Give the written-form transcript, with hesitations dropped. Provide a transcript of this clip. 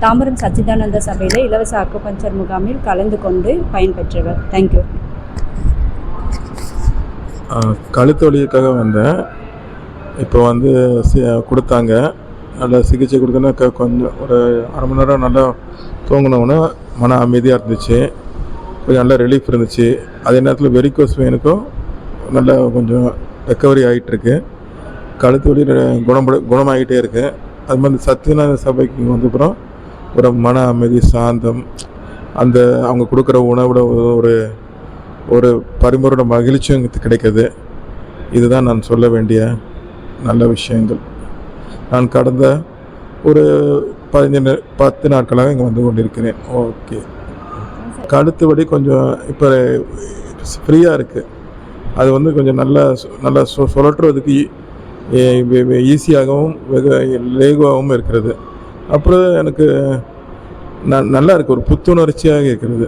தாம்பரம் சச்சிதானந்த சபையில் இலவச அக்குபஞ்சர் முகாமில் கலந்து கொண்டு பயன்பெற்றவர். தேங்க்யூ. கழுத்து வலிக்காக வந்தேன். இப்போ வந்து கொடுத்தாங்க, நல்லா சிகிச்சை கொடுத்தோன்னா கொஞ்சம் ஒரு அரை மணி நேரம் நல்லா தூங்கினோன்னா மன அமைதியாக இருந்துச்சு, கொஞ்சம் நல்லா ரிலீஃப் இருந்துச்சு. அதே நேரத்தில் வெரிகோஸ் வெயினுக்கும் நல்லா கொஞ்சம் ரெக்கவரி ஆகிட்டுருக்கு. கழுத்து வலி குணமாகிட்டே இருக்குது. அது மாதிரி சத்தியநாத சபைக்கு வந்தப்புறம் ஒரு மன அமைதி, சாந்தம், அந்த அவங்க கொடுக்குற உணவோட ஒரு ஒரு பரிமுறையோட மகிழ்ச்சியும் கிடைக்கிது. இதுதான் நான் சொல்ல வேண்டிய நல்ல விஷயங்கள். நான் கடந்த ஒரு 10 நாட்களாக இங்கே வந்து கொண்டிருக்கிறேன். ஓகே, கழுத்து வலி கொஞ்சம் இப்போ ஃப்ரீயாக இருக்குது. அது வந்து கொஞ்சம் நல்லா சுழற்றுறதுக்கு ஈஸியாகவும் வெகு லேகுவாகவும் இருக்கிறது. அப்புறம் எனக்கு நல்லா இருக்குது, ஒரு புத்துணர்ச்சியாக இருக்கிறது.